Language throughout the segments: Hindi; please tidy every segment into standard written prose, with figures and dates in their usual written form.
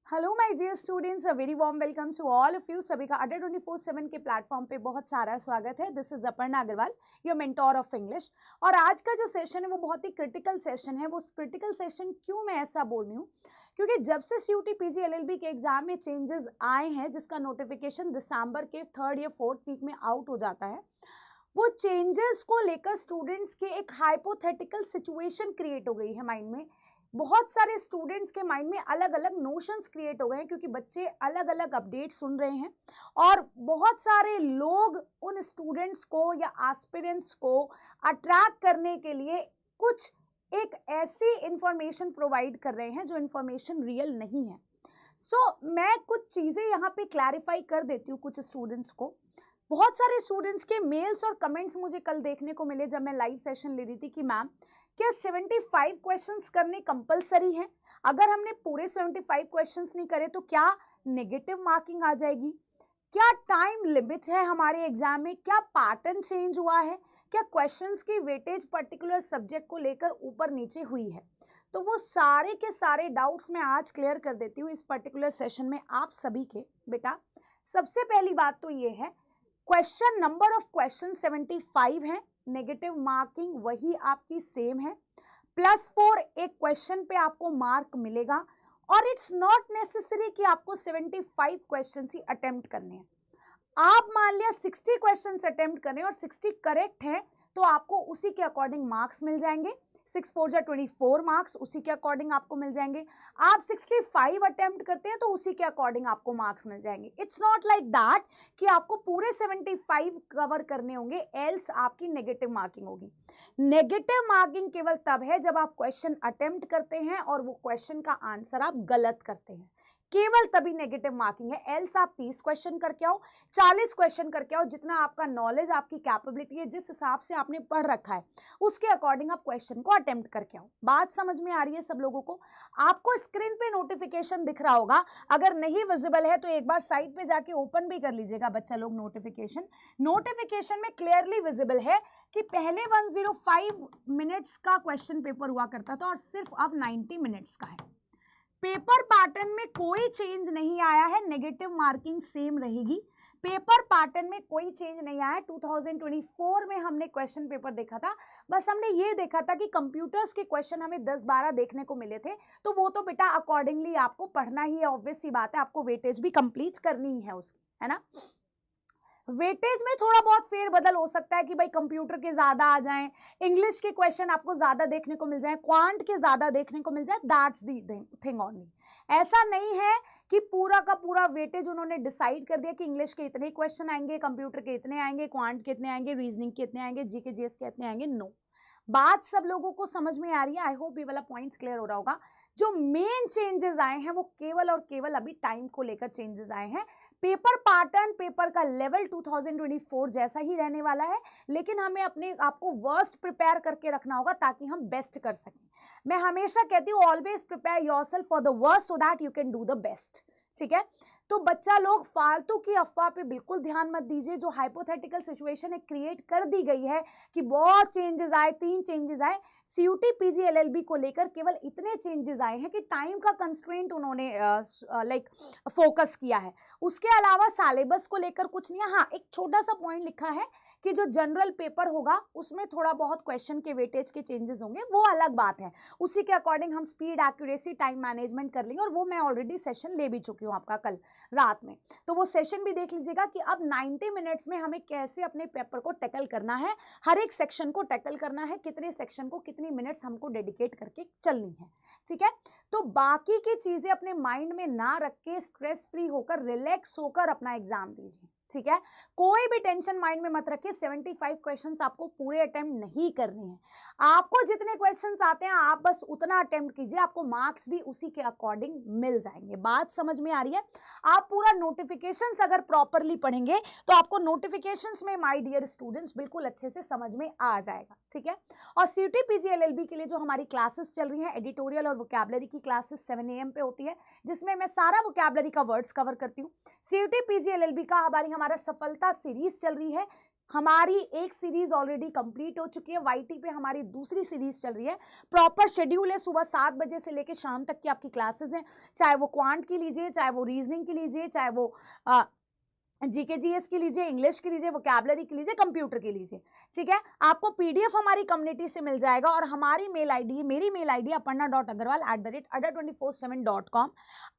Hello my dear students, a very warm welcome to all of you. सभी का अड्डा 24/7 के प्लेटफॉर्म पे बहुत सारा स्वागत है। This is Aparna Agarwal, your mentor of English. और आज का जो सेशन है वो बहुत ही क्रिटिकल सेशन है। वो क्रिटिकल सेशन क्यों मैं ऐसा बोल रही हूँ, क्योंकि जब से CUT PG LLB के एग्जाम में चेंजेस आए हैं, जिसका नोटिफिकेशन दिसंबर के 3rd या 4th वीक में आउट हो जाता है, वो चेंजेस को लेकर स्टूडेंट्स के एक हाइपोथेटिकल सिचुएशन क्रिएट हो गई है माइंड में। बहुत सारे स्टूडेंट्स के माइंड में अलग अलग नोशंस क्रिएट हो गए हैं, क्योंकि बच्चे अलग अलग अपडेट सुन रहे हैं और बहुत सारे लोग उन स्टूडेंट्स को या एस्पिरेंट्स को अट्रैक्ट करने के लिए कुछ एक ऐसी इंफॉर्मेशन प्रोवाइड कर रहे हैं जो इंफॉर्मेशन रियल नहीं है। मैं कुछ चीज़ें यहाँ पे क्लैरिफाई कर देती हूँ कुछ स्टूडेंट्स को। बहुत सारे स्टूडेंट्स के मेल्स और कमेंट्स मुझे कल देखने को मिले जब मैं लाइव सेशन ले रही थी कि मैम क्या 75 क्वेश्चंस करने कंपलसरी है? अगर हमने पूरे 75 क्वेश्चंस नहीं करे तो क्या नेगेटिव मार्किंग आ जाएगी? क्या टाइम लिमिट है हमारे एग्जाम में? क्या पैटर्न चेंज हुआ है? क्या क्वेश्चंस की वेटेज पर्टिकुलर सब्जेक्ट को लेकर ऊपर नीचे हुई है? तो वो सारे के सारे डाउट्स मैं आज क्लियर कर देती हूँ इस पर्टिकुलर सेशन में आप सभी के। बेटा, सबसे पहली बात तो ये है, क्वेश्चन नंबर ऑफ क्वेश्चन 75 है, नेगेटिव मार्किंग वही आपकी सेम है, +4 एक क्वेश्चन पे आपको मार्क मिलेगा। और इट्स नॉट नेसेसरी कि आपको 75 क्वेश्चन ही अटेम्प्ट करने हैं। आप मान लिया 60 क्वेश्चन अटेम्प्ट करें और 60 करेक्ट हैं तो आपको उसी के अकॉर्डिंग मार्क्स मिल जाएंगे। 6 4 जा 24 मार्क्स उसी के अकॉर्डिंग आपको मिल जाएंगे। आप 65 अटेम्प्ट करते हैं तो उसी के अकॉर्डिंग आपको मार्क्स मिल जाएंगे। इट्स नॉट लाइक दैट कि आपको पूरे 75 कवर करने होंगे, एल्स आपकी नेगेटिव मार्किंग होगी। नेगेटिव मार्किंग केवल तब है जब आप क्वेश्चन अटेम्प्ट करते हैं और वो क्वेश्चन का आंसर आप गलत करते हैं, केवल तभी नेगेटिव मार्किंग है। एल्स आप 30 क्वेश्चन करके आओ, 40 क्वेश्चन करके आओ, जितना आपका नॉलेज, आपकी कैपेबिलिटी है, जिस हिसाब से आपने पढ़ रखा है उसके अकॉर्डिंग आप क्वेश्चन को अटेम्प्ट करके आओ। बात समझ में आ रही है सब लोगों को? आपको स्क्रीन पे नोटिफिकेशन दिख रहा होगा, अगर नहीं विजिबल है तो एक बार साइट पे जाके ओपन भी कर लीजिएगा बच्चा लोग। नोटिफिकेशन में क्लियरली विजिबल है कि पहले 105 मिनट्स का क्वेश्चन पेपर हुआ करता था और सिर्फ अब 90 मिनट्स का है। पेपर पैटर्न में कोई चेंज नहीं आया है, नेगेटिव मार्किंग सेम रहेगी। पेपर पैटर्न में कोई चेंज नहीं आया है। 2024 में हमने क्वेश्चन पेपर देखा था, बस हमने ये देखा था कि कंप्यूटर्स के क्वेश्चन हमें 10-12 देखने को मिले थे, तो वो तो बेटा अकॉर्डिंगली आपको पढ़ना ही है, ऑब्वियस सी बात है, आपको वेटेज भी कंप्लीट करनी है उसकी, है ना। वेटेज में थोड़ा बहुत फेरबदल हो सकता है कि भाई कंप्यूटर के ज्यादा आ जाएं, इंग्लिश के क्वेश्चन आपको ज्यादा देखने को मिल जाए, क्वांट के ज्यादा देखने को मिल जाए, दैट्स द थिंग ओनली। ऐसा नहीं है कि पूरा का पूरा वेटेज उन्होंने डिसाइड कर दिया कि इंग्लिश के इतने क्वेश्चन आएंगे, कंप्यूटर के इतने आएंगे, क्वांट के इतने आएंगे, रीजनिंग के इतने आएंगे, जीके जीएस के इतने आएंगे। नो, बात सब लोगों को समझ में आ रही है। आई होप ये वाला पॉइंट्स क्लियर हो रहा होगा। जो मेन चेंजेस आए हैं वो केवल और केवल अभी टाइम को लेकर चेंजेस आए हैं। पेपर पैटर्न, पेपर का लेवल 2024 जैसा ही रहने वाला है, लेकिन हमें अपने आपको वर्स्ट प्रिपेयर करके रखना होगा ताकि हम बेस्ट कर सकें। मैं हमेशा कहती हूँ, always prepare yourself for the worst so that you can do the best. ठीक है, तो बच्चा लोग फालतू की अफवाह पे बिल्कुल ध्यान मत दीजिए। जो हाइपोथेटिकल सिचुएशन है क्रिएट कर दी गई है कि बहुत चेंजेस आए, 3 चेंजेस आए, CUT PG LLB को लेकर केवल इतने चेंजेस आए हैं कि टाइम का कंस्ट्रेंट उन्होंने लाइक फोकस किया है। उसके अलावा सिलेबस को लेकर कुछ नहीं है। हाँ, एक छोटा सा पॉइंट लिखा है कि जो जनरल पेपर होगा उसमें थोड़ा बहुत क्वेश्चन के वेटेज के चेंजेस होंगे, वो अलग बात है। उसी के अकॉर्डिंग हम स्पीड, एक्यूरेसी, टाइम मैनेजमेंट कर लेंगे, और वो मैं ऑलरेडी सेशन ले भी चुकी हूँ आपका कल रात में, तो वो सेशन भी देख लीजिएगा कि अब 90 मिनट्स में हमें कैसे अपने पेपर को टैकल करना है, हर एक सेक्शन को टैकल करना है, कितने सेक्शन को कितनी मिनट्स हमको डेडिकेट करके चलनी है। ठीक है, तो बाकी की चीजें अपने माइंड में ना रख के स्ट्रेस फ्री होकर, रिलैक्स होकर अपना एग्जाम दीजिए। ठीक है, कोई भी टेंशन माइंड में मत रखिए। 75 क्वेश्चंस आपको पूरे अटेम्प्ट नहीं करने हैं। आपको जितने क्वेश्चंस आते हैं आप बस उतना अटेम्प्ट कीजिए, आपको मार्क्स भी उसी के अकॉर्डिंग मिल जाएंगे। बात समझ में आ रही है? आप पूरा नोटिफिकेशंस अगर प्रॉपरली पढ़ेंगे तो आपको नोटिफिकेशंस में माय डियर स्टूडेंट्स बिल्कुल अच्छे से समझ में आ जाएगा। ठीक है, और CUT PG LLB के लिए जो हमारी क्लासेस चल रही हैं, एडिटोरियल और वोकैबुलरी की क्लासेस 7 AM पे होती है, जिसमें मैं सारा वोकैबुलरी का वर्ड्स कवर करती हूँ। CUT PG LLB का हमारा सफलता सीरीज चल रही है, हमारी एक सीरीज ऑलरेडी कंप्लीट हो चुकी है, YT पे हमारी दूसरी सीरीज चल रही है। प्रॉपर शेड्यूल है, सुबह 7 बजे से लेकर शाम तक की आपकी क्लासेस हैं, चाहे वो क्वांट की लीजिए, चाहे वो रीजनिंग की लीजिए, चाहे वो जीके जीएस की लीजिए, इंग्लिश की लीजिए, वोकैबुलरी की लीजिए, कंप्यूटर की लीजिए। ठीक है, आपको पीडीएफ हमारी कम्युनिटी से मिल जाएगा और हमारी मेल आईडी, मेरी मेल आईडी aparna.agarwal@adda247.com।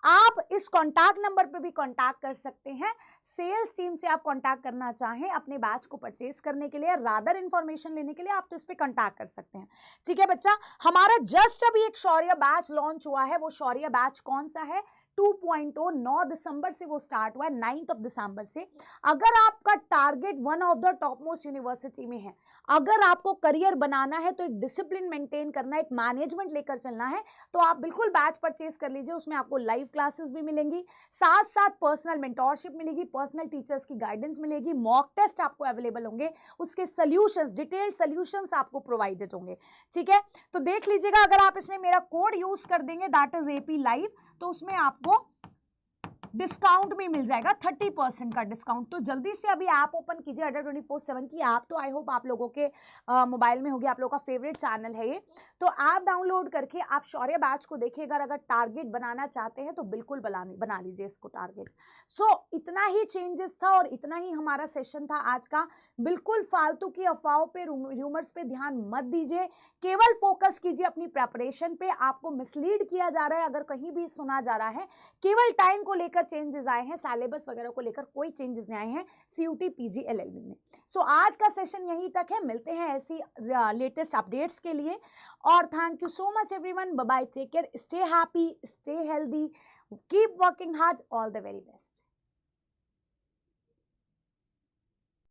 आप इस कॉन्टैक्ट नंबर पे भी कॉन्टैक्ट कर सकते हैं। सेल्स टीम से आप कॉन्टैक्ट करना चाहें अपने बैच को परचेज करने के लिए, रादर इंफॉर्मेशन लेने के लिए, आप तो इस पे कॉन्टैक्ट कर सकते हैं। ठीक है बच्चा, हमारा जस्ट अभी एक शौर्य बैच लॉन्च हुआ है। वो शौर्य बैच कौन सा है? 2.0 9 दिसंबर से वो स्टार्ट हुआ है, 9 दिसंबर से। अगर आपका target one of the top most university में है, अगर आपको करियर बनाना है, तो एक डिसिप्लिन मेंटेन करना है, एक मैनेजमेंट लेकर चलना है, तो आप बिल्कुल बैच परचेज कर लीजिए। उसमें आपको लाइव क्लासेस भी मिलेंगी, साथ साथ पर्सनल मेंटोरशिप मिलेगी, पर्सनल टीचर्स की गाइडेंस मिलेगी, मॉक टेस्ट आपको अवेलेबल होंगे, उसके सोल्यूशंस, डिटेल्ड सोल्यूशंस आपको प्रोवाइडेड होंगे। ठीक है, तो देख लीजिएगा, अगर आप इसमें मेरा कोड यूज कर देंगे, दैट इज AP लाइव, तो उसमें आपको डिस्काउंट भी मिल जाएगा, 30% का डिस्काउंट। तो जल्दी से अभी ऐप ओपन कीजिए, अड्डा 24/7 की ऐप। तो आई होप आप लोगों के मोबाइल में होगी, आप लोगों का फेवरेट चैनल है ये। तो ऐप डाउनलोड करके आप शौर्य बैच को देखिए। अगर टारगेट बनाना चाहते हैं तो बिल्कुल बना लीजिए इसको टारगेट। सो इतना ही चेंजेस था और इतना ही हमारा सेशन था आज का। बिल्कुल फालतू की अफवाहों पे, रूमर्स पे ध्यान मत दीजिए, केवल फोकस कीजिए अपनी प्रेपरेशन पे। आपको मिसलीड किया जा रहा है अगर कहीं भी सुना जा रहा है, केवल टाइम को लेकर चेंजेस आए हैं, सिलेबस वगैरह को लेकर कोई चेंजेस नहीं आए हैं CUT PG LLB में। सो आज का सेशन यहीं तक है, मिलते हैं ऐसी लेटेस्ट अपडेट्स के लिए। और thank you so much everyone, bye bye, take care, stay happy, stay healthy, keep working hard, all the very best.